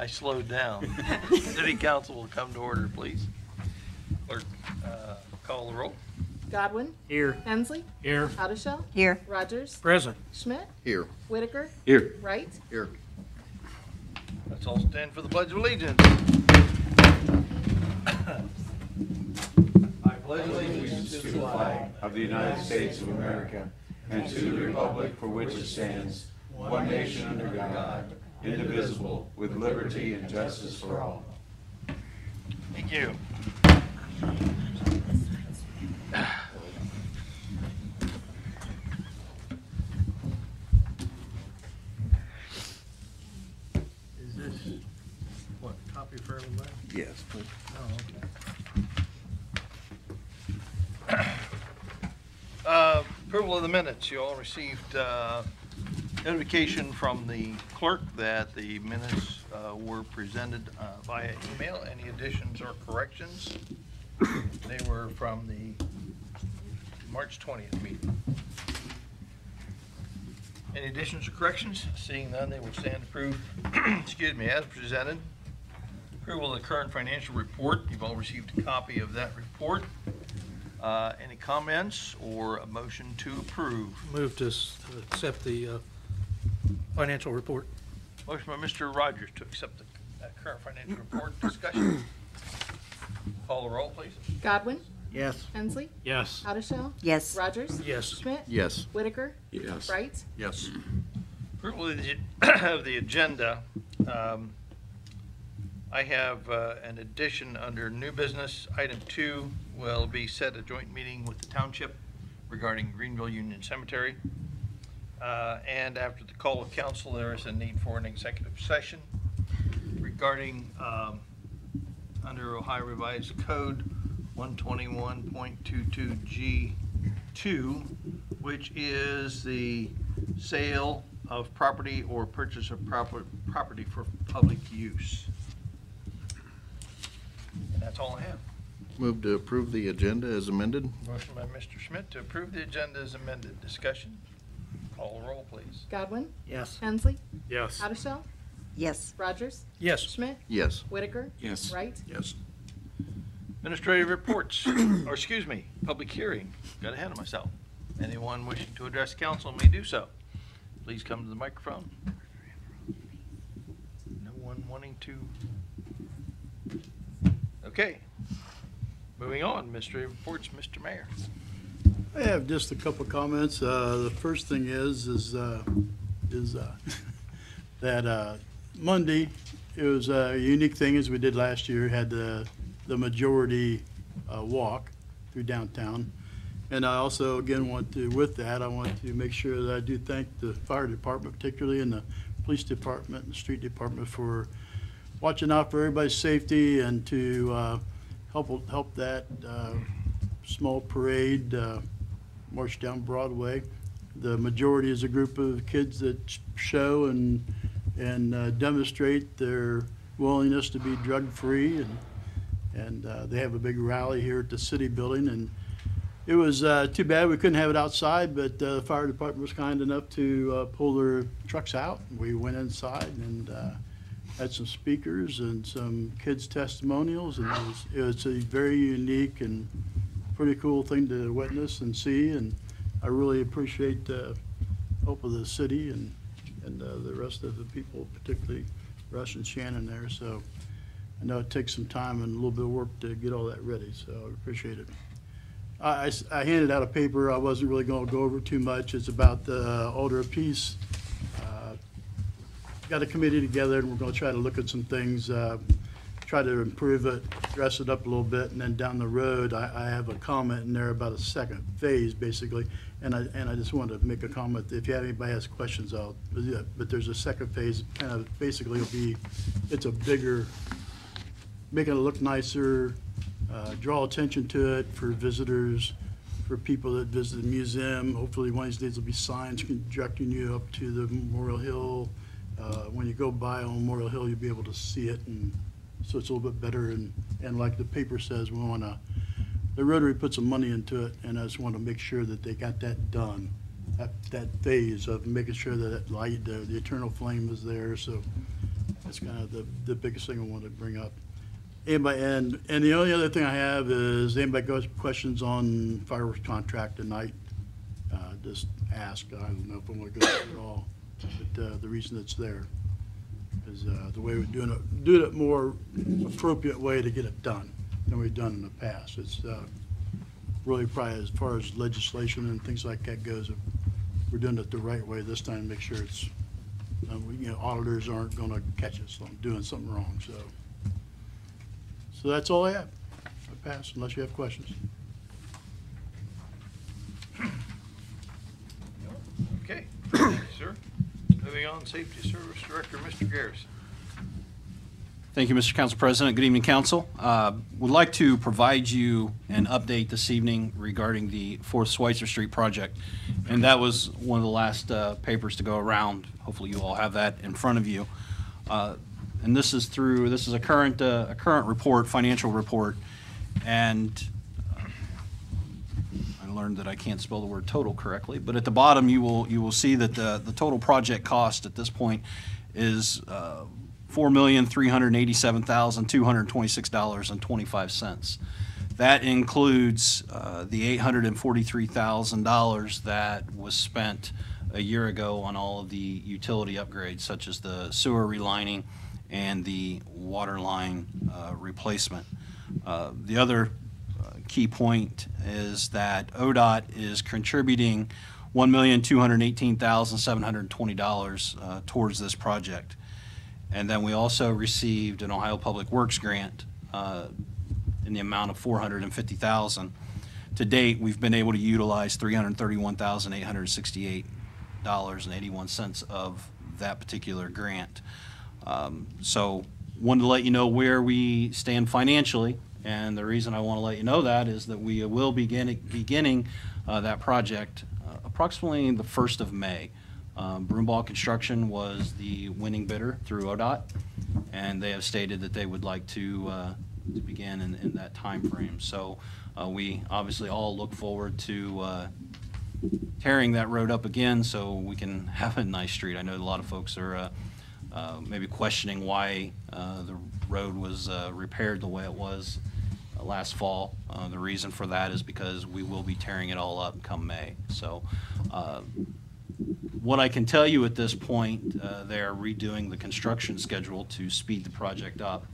I slowed down. City Council will come to order, please. Clerk, call the roll. Godwin. Here. Hensley. Here. Addishell. Here. Rogers. Present. Schmidt. Here. Whitaker. Here. Wright. Here. Let's all stand for the Pledge of Allegiance. I pledge allegiance to the flag of the United States of America and to the republic for which it stands, one nation under God, indivisible, with liberty and justice for all. Thank you. Is this, what, copy for everybody? Yes, please. Oh, okay. Approval of the minutes. You all received notification from the clerk that the minutes were presented via email. Any additions or corrections? They were from the March 20th meeting. Any additions or corrections? Seeing none, they will stand approved, excuse me, as presented. Approval of the current financial report. You've all received a copy of that report. Any comments or a motion to approve? Move to accept the financial report. Motion by Mr. Rogers to accept the current financial report. Discussion. Call the roll, please. Godwin. Yes. Hensley. Yes. Addishell. Yes. Rogers. Yes. Schmidt. Yes. Whitaker. Yes. Wright. Yes. Approval of the agenda. I have an addition under new business. Item 2 will be set a joint meeting with the township regarding Greenville Union Cemetery. And after the call of council, there is a need for an executive session regarding under Ohio Revised Code 121.22G2, which is the sale of property or purchase of property for public use. And that's all I have. Move to approve the agenda as amended. Motion by Mr. Schmidt to approve the agenda as amended. Discussion. Call the roll, please. Godwin. Yes. Hensley. Yes. Addishell. Yes. Rogers. Yes. Schmidt. Yes. Whitaker. Yes. Wright. Yes. Administrative reports, or excuse me, public hearing. Got ahead of myself. Anyone wishing to address council may do so. Please come to the microphone. No one wanting to? Okay. Moving on, administrative reports, Mr. Mayor. I have just a couple comments. The first thing is that Monday, it was a unique thing as we did last year, had the majority walk through downtown. And I also, again, want to make sure that I do thank the fire department particularly and the police department and the street department for watching out for everybody's safety and to help that small parade march down Broadway. The majority is a group of kids that show and demonstrate their willingness to be drug-free, and they have a big rally here at the city building. And it was too bad we couldn't have it outside, but the fire department was kind enough to pull their trucks out. We went inside and had some speakers and some kids' testimonials, and it was a very unique and pretty cool thing to witness and see. And I really appreciate the help of the city and the rest of the people, particularly Russ and Shannon there. So I know it takes some time and a little bit of work to get all that ready, so I appreciate it. I handed out a paper. I wasn't really going to go over too much. It's about the Altar of Peace. Got a committee together, and we're going to try to look at some things, try to improve it, dress it up a little bit, and then down the road, I have a comment in there about a second phase, basically. And I just wanted to make a comment. If you have anybody has questions, I'll do that. But there's a second phase, kind of basically it's a bigger, make it look nicer, draw attention to it for visitors, for people that visit the museum. Hopefully one of these days there'll be signs directing you up to the Memorial Hill. When you go by on Memorial Hill, you'll be able to see it, and so it's a little bit better. And like the paper says, we want to, the Rotary put some money into it, and I just want to make sure that they got that done, that phase of making sure that light, the eternal flame is there. So That's kind of the biggest thing I wanted to bring up. Anybody, and the only other thing I have is, anybody got questions on fireworks contract tonight? Just ask. I don't know if I'm gonna go through it all, but the reason it's there is the way we're doing it more appropriate way to get it done than we've done in the past. It's really probably, as far as legislation and things like that goes, we're doing it the right way this time to make sure it's, auditors aren't gonna catch us on doing something wrong, so that's all I have. I pass unless you have questions. Okay, thank you, sir. Moving on, Safety Service Director, Mr. Garrison. Thank you, Mr. Council President. Good evening, Council. Would like to provide you an update this evening regarding the 4th Schweitzer Street project. And that was one of the last papers to go around. Hopefully you all have that in front of you. And this is a current report, financial report. And I learned that I can't spell the word total correctly, but at the bottom you will see that the total project cost at this point is $4,387,226.25. That includes the $843,000 that was spent a year ago on all of the utility upgrades, such as the sewer relining and the water line replacement. The other key point is that ODOT is contributing $1,218,720 towards this project. And then we also received an Ohio Public Works grant in the amount of $450,000. To date, we've been able to utilize $331,868.81 of that particular grant. So wanted to let you know where we stand financially, and the reason I want to let you know that is that we will be beginning that project approximately the 1st of May. Broomball Construction was the winning bidder through ODOT, and they have stated that they would like to begin in that time frame. So we obviously all look forward to tearing that road up again so we can have a nice street. I know a lot of folks are maybe questioning why the road was repaired the way it was last fall. The reason for that is because we will be tearing it all up come May. So what I can tell you at this point, they are redoing the construction schedule to speed the project up.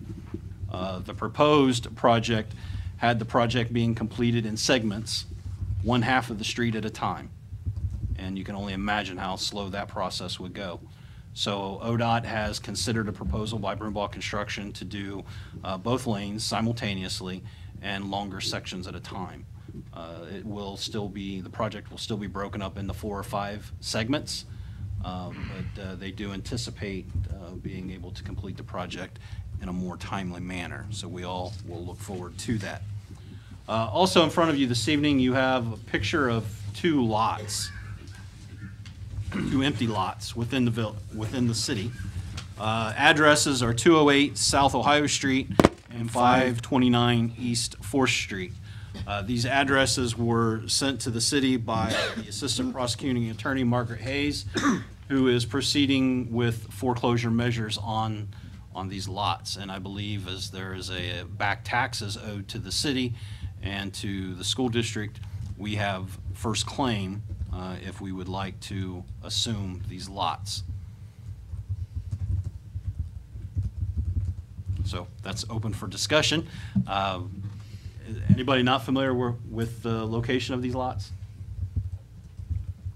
The proposed project had the project being completed in segments, one half of the street at a time. And you can only imagine how slow that process would go. So ODOT has considered a proposal by Broomball Construction to do both lanes simultaneously and longer sections at a time. The project will still be broken up into 4 or 5 segments, but they do anticipate being able to complete the project in a more timely manner. So we all will look forward to that. Also in front of you this evening, you have a picture of 2 lots, 2 empty lots within the city. Addresses are 208 South Ohio Street and 529 East 4th Street. These addresses were sent to the city by the Assistant Prosecuting Attorney, Margaret Hayes, who is proceeding with foreclosure measures on these lots. And I believe as there is a back taxes owed to the city and to the school district, we have first claim if we would like to assume these lots. So that's open for discussion. Anybody not familiar with the location of these lots?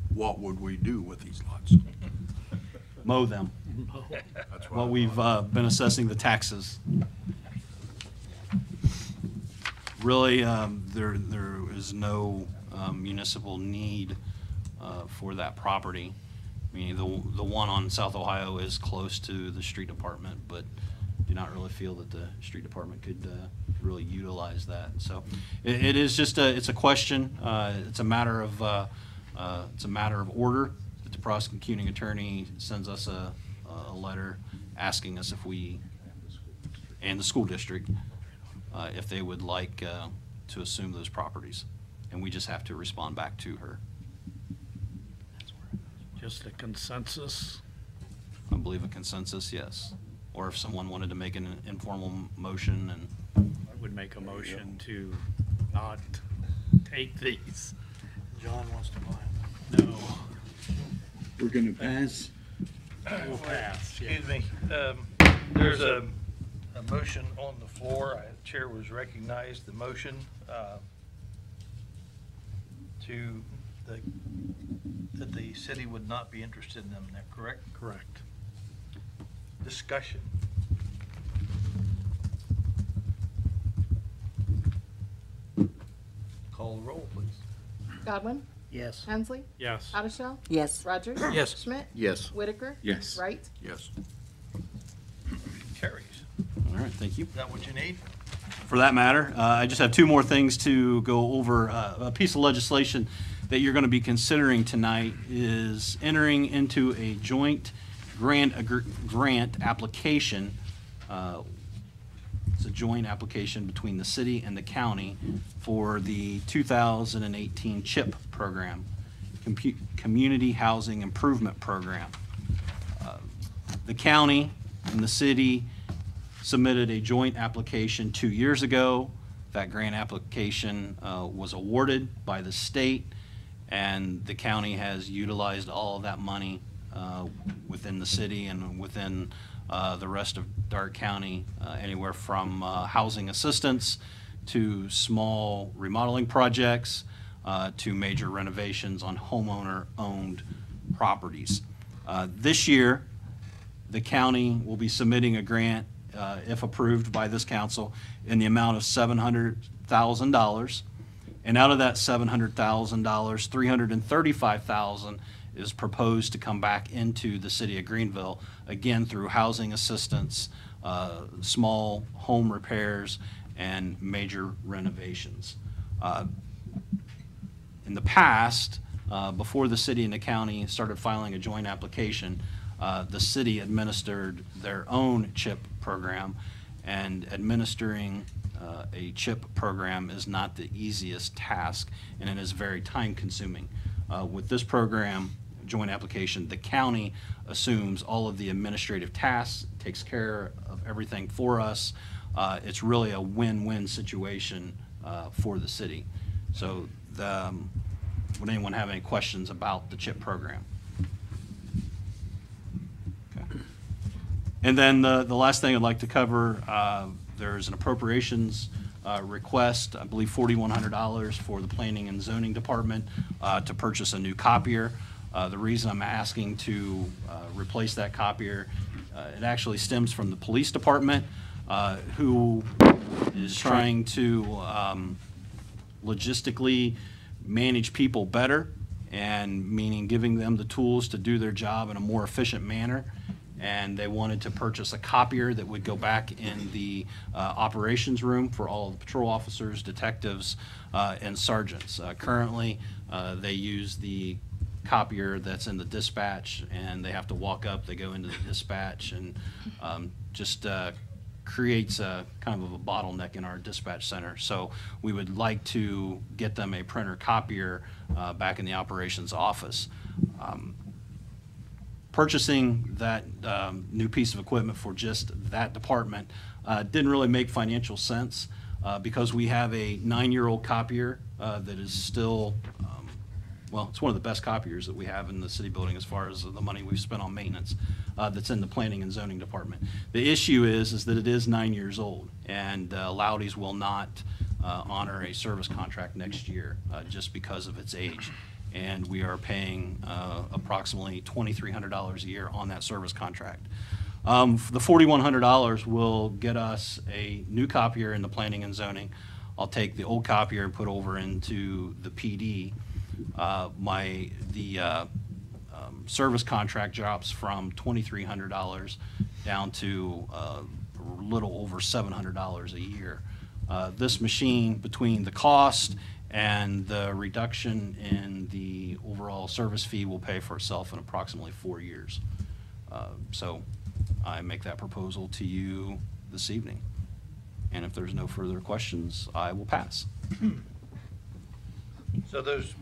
What would we do with these lots? Mow them. That's Well, we've been assessing the taxes. Really, there is no municipal need for that property. I mean, the one on South Ohio is close to the street department, but do not really feel that the street department could really utilize that. So it is just it's a question. It's a matter of order that the prosecuting attorney sends us a letter asking us if we, and the school district, if they would like to assume those properties, and we just have to respond back to her. Just a consensus? I believe a consensus, yes. or if someone wanted to make an informal motion and I would make a motion to not take these. John wants to buy them. No, We're gonna pass? we'll pass. Yeah. Excuse me, there's a motion on the floor. The chair was recognized. The motion that the city would not be interested in them, is that correct? Correct. Discussion. Call the roll, please. Godwin, Yes. Hensley, Yes. Addishell, Yes. Rogers. Yes. Schmidt, Yes. Whitaker. Yes. Wright. Yes. Carries. all right, thank you. Is that what you need? For that matter, I just have two more things to go over. A piece of legislation that you're going to be considering tonight is entering into a joint grant application. It's a joint application between the city and the county for the 2018 CHIP program, Community Housing Improvement Program. The county and the city submitted a joint application 2 years ago. That grant application was awarded by the state, and the county has utilized all of that money within the city and within the rest of Darke County, anywhere from housing assistance to small remodeling projects to major renovations on homeowner-owned properties. This year, the county will be submitting a grant, if approved by this council, in the amount of $700,000. And out of that $700,000, $335,000 is proposed to come back into the city of Greenville, again through housing assistance, small home repairs, and major renovations. In the past, before the city and the county started filing a joint application, the city administered their own CHIP program, and administering a CHIP program is not the easiest task, and it is very time-consuming. With this program, joint application, the county assumes all of the administrative tasks, takes care of everything for us. It's really a win-win situation for the city. So would anyone have any questions about the CHIP program? Okay. And then the last thing I'd like to cover, there's an appropriations request, I believe $4,100 for the Planning and Zoning Department to purchase a new copier. The reason I'm asking to replace that copier, it actually stems from the police department, who is trying to logistically manage people better, and meaning giving them the tools to do their job in a more efficient manner. And they wanted to purchase a copier that would go back in the operations room for all of the patrol officers, detectives, and sergeants. Currently, they use the copier that's in the dispatch, and they have to walk up, they go into the dispatch, and just creates a kind of a bottleneck in our dispatch center. So we would like to get them a printer copier back in the operations office. Purchasing that new piece of equipment for just that department didn't really make financial sense because we have a 9-year-old copier that is still, well, it's one of the best copiers that we have in the city building as far as the money we've spent on maintenance that's in the Planning and Zoning Department. The issue is that it is 9 years old, and Loudy's will not honor a service contract next year just because of its age. And we are paying approximately $2,300 a year on that service contract. The $4,100 will get us a new copier in the Planning and Zoning. I'll take the old copier and put over into the PD. The service contract drops from $2,300 down to a little over $700 a year. This machine, between the cost and the reduction in the overall service fee, will pay for itself in approximately 4 years. So I make that proposal to you this evening. And if there's no further questions, I will pass. So those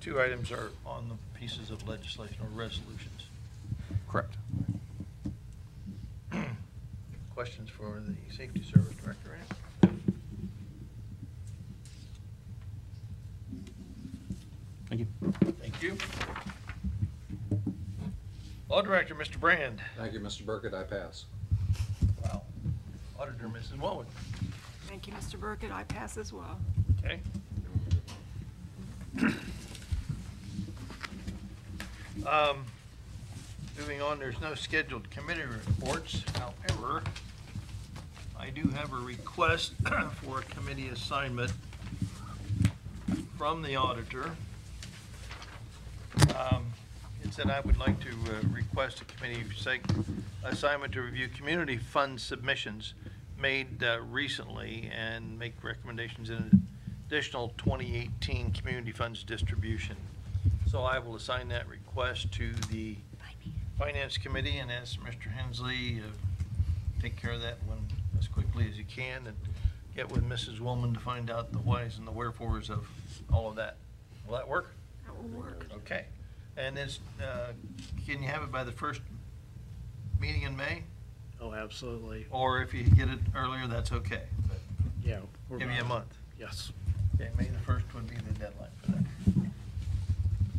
two items are on the pieces of legislation or resolutions. Correct. questions for the Safety Service Director? Thank you. Thank you. Law Director, Mr. Brand. Thank you, Mr. Burkett. I pass. Wow. Auditor, Mrs. Wellwood. Thank you, Mr. Burkett. I pass as well. Okay. Moving on, there's no scheduled committee reports. However, I do have a request for a committee assignment from the auditor. It said I would like to request a committee assignment to review community fund submissions made recently and make recommendations in an additional 2018 community funds distribution. So I will assign that request to the Finance Committee and ask Mr. Hensley take care of that one as quickly as you can and get with Mrs. Woolman to find out the whys and the wherefores of all of that. Will that work? That will work. Okay. And it's, can you have it by the first meeting in May? Oh, absolutely. Or if you get it earlier, that's okay. But Yeah. give you a month. Yes. Okay, May the 1st would be the deadline for that.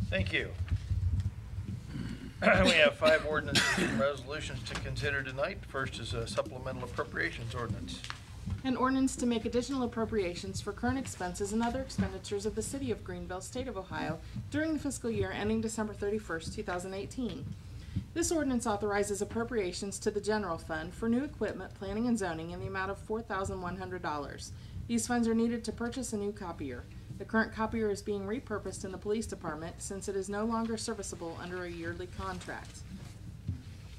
Thank you. We have 5 ordinances and resolutions to consider tonight. First is a supplemental appropriations ordinance. An ordinance to make additional appropriations for current expenses and other expenditures of the City of Greenville, State of Ohio, during the fiscal year ending December 31st, 2018. This ordinance authorizes appropriations to the general fund for new equipment, planning and zoning in the amount of $4,100. These funds are needed to purchase a new copier. The current copier is being repurposed in the police department since it is no longer serviceable under a yearly contract.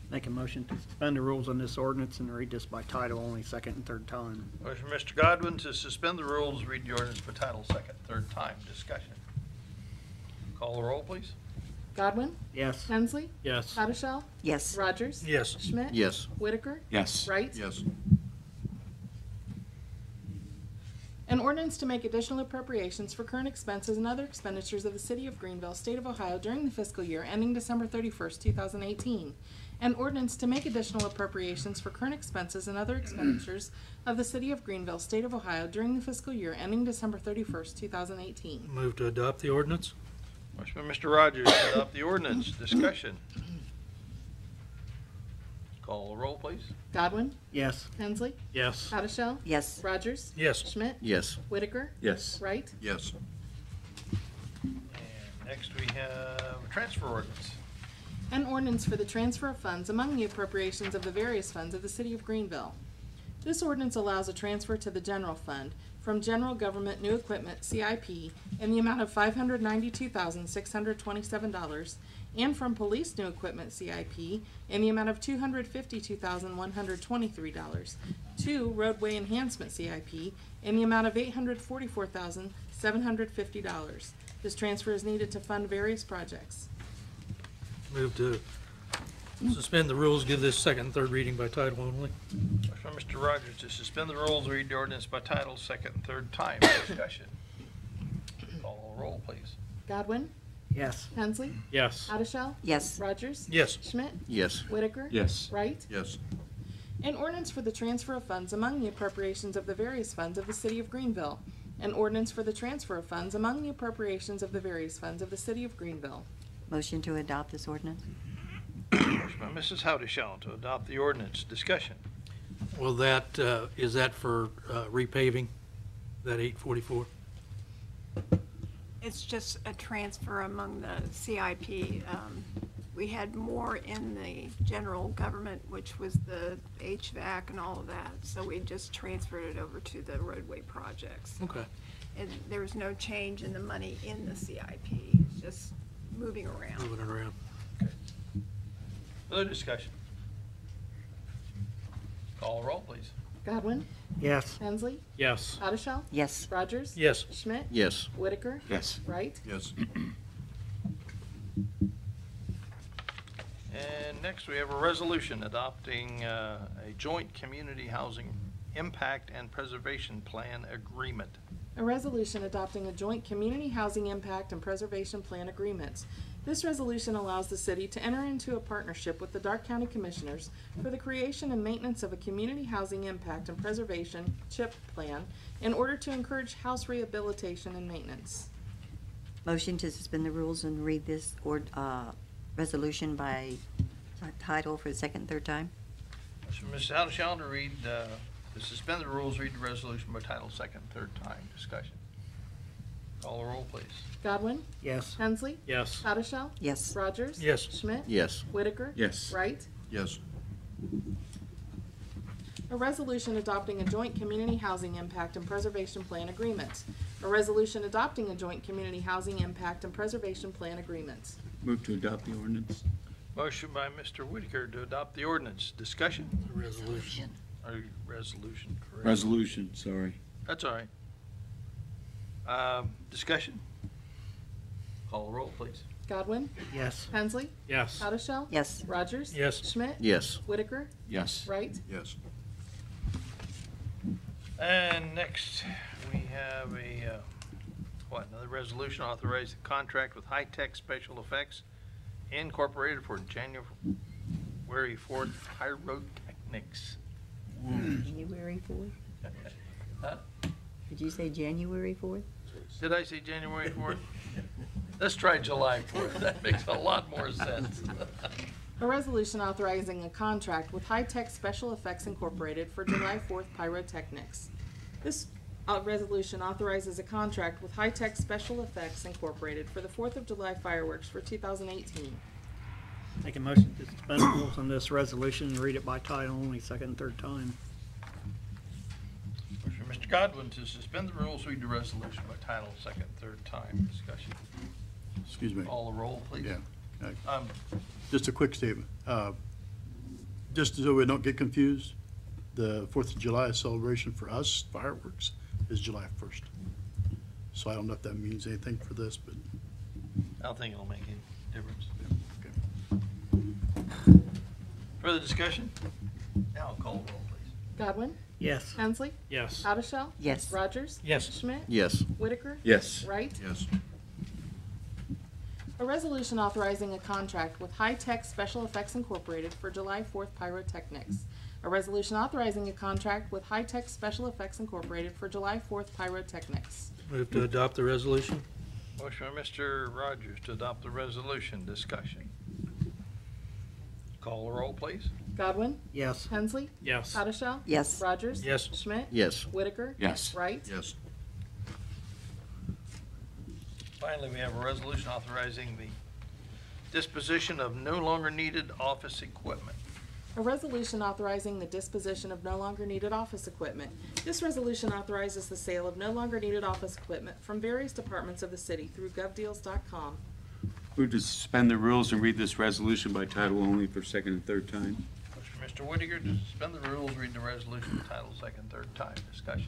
Make a motion to suspend the rules on this ordinance and read this by title only, second and third time. Motion from Mr. Godwin to suspend the rules, read the ordinance by title, second, third time. Discussion. Call the roll, please. Godwin? Yes. Hensley? Yes. Hottishell? Yes. Rogers? Yes. Schmidt? Yes. Whitaker? Yes. Wright? Yes. An ordinance to make additional appropriations for current expenses and other expenditures of the City of Greenville, State of Ohio during the fiscal year ending December 31st, 2018. An ordinance to make additional appropriations for current expenses and other expenditures of the City of Greenville, State of Ohio during the fiscal year ending December 31st, 2018. Move to adopt the ordinance? Motion by Mr. Rogers to adopt the ordinance. Discussion. Call the roll, please. Godwin? Yes. Hensley? Yes. Hottishell? Yes. Rogers? Yes. Schmidt? Yes. Whitaker? Yes. Wright? Yes. And next we have a transfer ordinance. An ordinance for the transfer of funds among the appropriations of the various funds of the City of Greenville. This ordinance allows a transfer to the general fund from General Government New Equipment, CIP, in the amount of $592,627, and from Police New Equipment, CIP, in the amount of $252,123, to Roadway Enhancement, CIP, in the amount of $844,750. This transfer is needed to fund various projects. Move to suspend the rules, give this second and third reading by title only. Motion by Mr. Rogers to suspend the rules, read the ordinance by title, second and third time. Discussion. Call the roll, please. Godwin? Yes. Hensley? Yes. Hottishell? Yes. Rogers? Yes. Schmidt? Yes. Whitaker? Yes. Wright? Yes. An ordinance for the transfer of funds among the appropriations of the various funds of the City of Greenville. An ordinance for the transfer of funds among the appropriations of the various funds of the City of Greenville. Motion to adopt this ordinance? Motion by Mrs. Houdeshell to adopt the ordinance. Discussion. Well, that, is that for repaving, that 844? It's just a transfer among the CIP. We had more in the general government, which was the HVAC and all of that, so we just transferred it over to the roadway projects. Okay. And there was no change in the money in the CIP, it's just moving around. Moving it around. Other discussion. Call the roll, please. Godwin? Yes. Hensley? Yes. Hottishell? Yes. Rogers? Yes. Schmidt? Yes. Whitaker? Yes. Wright? Yes. And next, we have a resolution adopting a joint community housing impact and preservation plan agreement. A resolution adopting a joint community housing impact and preservation plan agreement. This resolution allows the city to enter into a partnership with the Dark County Commissioners for the creation and maintenance of a community housing impact and preservation CHIP plan in order to encourage house rehabilitation and maintenance. Motion to suspend the rules and read this resolution by title for the second and third time. Motion by Mrs. Haudashelt to read, to suspend the rules, read the resolution by title second, third time. Discussion. Call the roll, please. Godwin? Yes. Hensley? Yes. Haudashelt? Yes. Rogers? Yes. Schmidt? Yes. Whitaker? Yes. Wright? Yes. A resolution adopting a joint community housing impact and preservation plan agreement. A resolution adopting a joint community housing impact and preservation plan agreement. Move to adopt the ordinance. Motion by Mr. Whitaker to adopt the ordinance. Discussion. Resolution. Or resolution, correct? Resolution, sorry. That's all right. Discussion. Call the roll, please. Godwin? Yes. Hensley? Yes. Haudashelt? Yes. Rogers? Yes. Schmidt? Yes. Whitaker? Yes. Wright? Yes. And next, we have another resolution authorizing the contract with High Tech Special Effects Incorporated for January 4th pyrotechnics. January 4th? Huh? Did you say January 4th? Did I say January 4th? Let's try July 4th. That makes a lot more sense. A resolution authorizing a contract with High Tech Special Effects Incorporated for July 4th pyrotechnics. This resolution authorizes a contract with High Tech Special Effects Incorporated for the 4th of July fireworks for 2018. Make a motion to suspend the rules on this resolution and read it by title only, second and third time. Motion by Mr. Godwin to suspend the rules, read the resolution by title, second, third time. Discussion. Excuse me. Call the roll, please. Yeah. Just a quick statement. Just so we don't get confused, the 4th of July celebration for us, fireworks, is July 1st. So I don't know if that means anything for this, but. I don't think it'll make any difference. Okay. Further discussion? Now call the roll, please. Godwin? Yes. Hensley? Yes. Haudashelt? Yes. Rogers? Yes. Schmidt? Yes. Whitaker? Yes. Wright? Yes. A resolution authorizing a contract with High Tech Special Effects Incorporated for July 4th pyrotechnics. A resolution authorizing a contract with High Tech Special Effects Incorporated for July 4th pyrotechnics. Move to adopt the resolution. Motion by Mr. Rogers to adopt the resolution. Discussion. Call the roll, please. Godwin? Yes. Hensley? Yes. Haudashelt? Yes. Rogers? Yes. Schmidt? Yes. Whitaker? Yes. Wright? Yes. Finally, we have a resolution authorizing the disposition of no longer needed office equipment. A resolution authorizing the disposition of no longer needed office equipment. This resolution authorizes the sale of no longer needed office equipment from various departments of the city through govdeals.com. Move to suspend the rules and read this resolution by title only for second and third time. Motion by Mr. Whitaker to suspend the rules, read the resolution by title, second, third time. Discussion.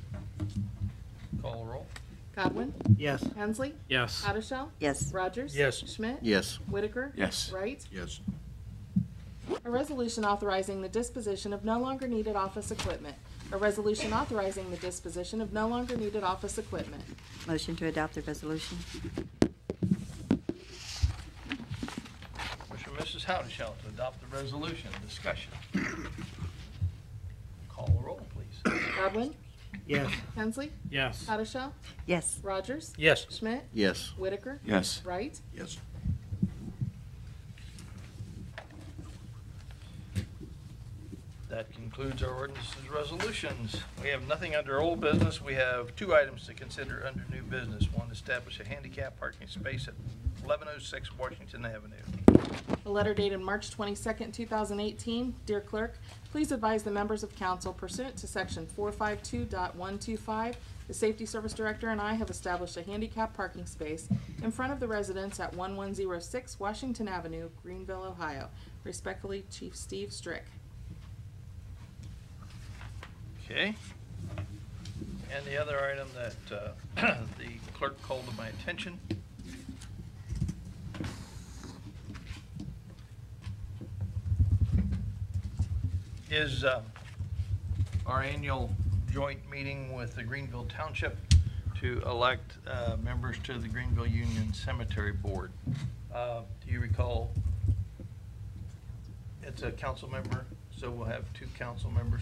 Call the roll. Godwin? Yes. Hensley? Yes. Haudashelt? Yes. Rogers? Yes. Schmidt? Yes. Whitaker? Yes. Wright? Yes. A resolution authorizing the disposition of no longer needed office equipment. A resolution authorizing the disposition of no longer needed office equipment. Motion to adopt the resolution. Motion by Mrs. Haudashelt to adopt the resolution. Discussion. Call the roll, please. Godwin? Yes. Hensley? Yes. Haudashelt? Yes. Rogers? Yes. Schmidt? Yes. Whitaker? Yes. Wright? Yes. That concludes our ordinances and resolutions. We have nothing under old business. We have two items to consider under new business. One, establish a handicap parking space at 1106 Washington Avenue. A letter dated March 22nd, 2018. Dear Clerk, please advise the members of council pursuant to section 452.125, the Safety Service Director and I have established a handicap parking space in front of the residence at 1106 Washington Avenue, Greenville, Ohio. Respectfully, Chief Steve Strick. Okay. And the other item that the clerk called to my attention is our annual joint meeting with the Greenville Township to elect members to the Greenville Union Cemetery Board. Do you recall? It's a council member, so we'll have 2 council members.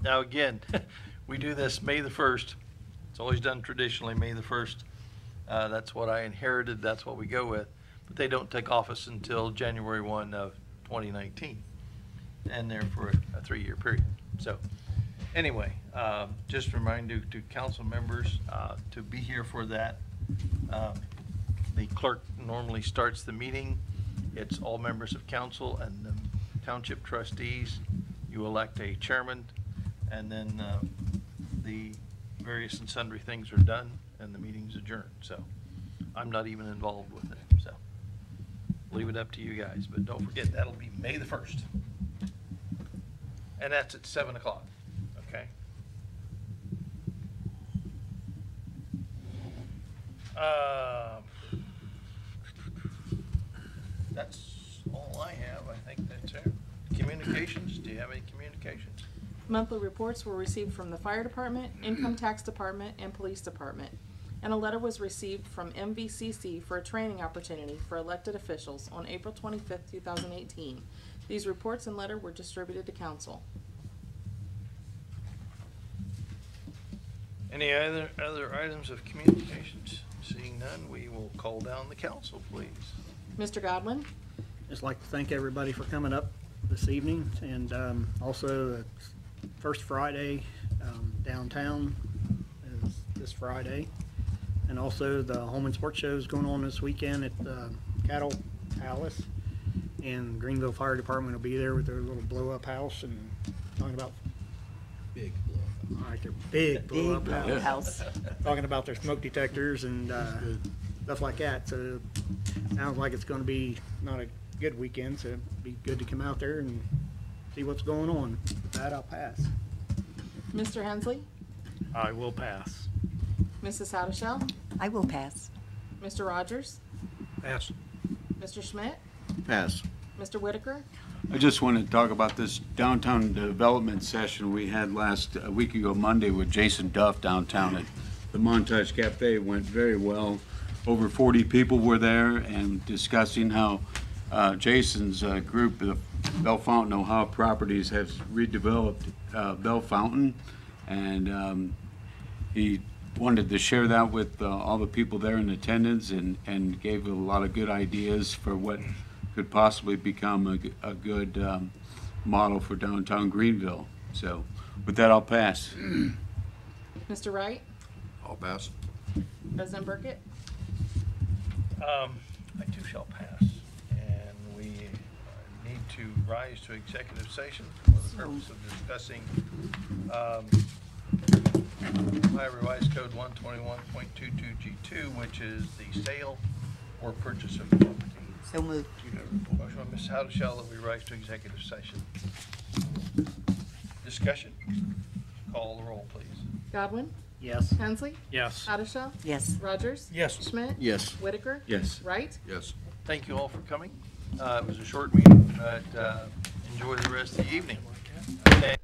Now, again, we do this May the 1st. It's always done traditionally, May the 1st. That's what I inherited, that's what we go with. But they don't take office until January 1 of 2019. And they're for a 3-year period. So, anyway, just remind to council members to be here for that. The clerk normally starts the meeting. It's all members of council and the township trustees. You elect a chairman, and then the various and sundry things are done, and the meeting's adjourned. So I'm not even involved with it. So leave it up to you guys. But don't forget, that'll be May the 1st. And that's at 7 o'clock. Okay? That's all I have. I think that's it. Communications, do you have any communications? Monthly reports were received from the fire department, income tax department, and police department. And a letter was received from MVCC for a training opportunity for elected officials on April 25th, 2018. These reports and letter were distributed to council. Any other items of communications? Seeing none, we will call down the council, please. Mr. Godwin? Just like to thank everybody for coming up this evening, and also it's first Friday downtown is this Friday, and also the Home and Sports Show is going on this weekend at the Cattle Palace, and Greenville Fire Department will be there with their little blow-up house and talking about Big like their big blow-up house. Talking about their smoke detectors and stuff like that. So sounds like it's going to be not a good weekend, so it'd be good to come out there and see what's going on. With that, I'll pass. Mr. Hensley? I will pass. Mrs. Haddishell? I will pass. Mr. Rogers? Pass. Mr. Schmidt? Pass. Mr. Whitaker? I just want to talk about this downtown development session we had last a week ago Monday with Jason Duff downtown at the Montage Cafe. It went very well. Over 40 people were there and discussing how Jason's group, the Bell Fountain Ohio Properties, has redeveloped Bell Fountain, and he wanted to share that with all the people there in attendance, and gave a lot of good ideas for what could possibly become a good model for downtown Greenville. So with that, I'll pass. Mr. Wright? I'll pass. President Burkett? I too shall pass. And we need to rise to executive session for the purpose of discussing Ohio Revised Code 121.22G2, which is the sale or purchase of property. So moved. Motion by Ms. Haddishell that we rise to executive session. Discussion. Call the roll, please. Godwin? Yes. Hensley? Yes. Haddishell? Yes. Rogers? Yes. Schmidt? Yes. Whitaker? Yes. Wright? Yes. Thank you all for coming. It was a short meeting, but enjoy the rest of the evening. Good day.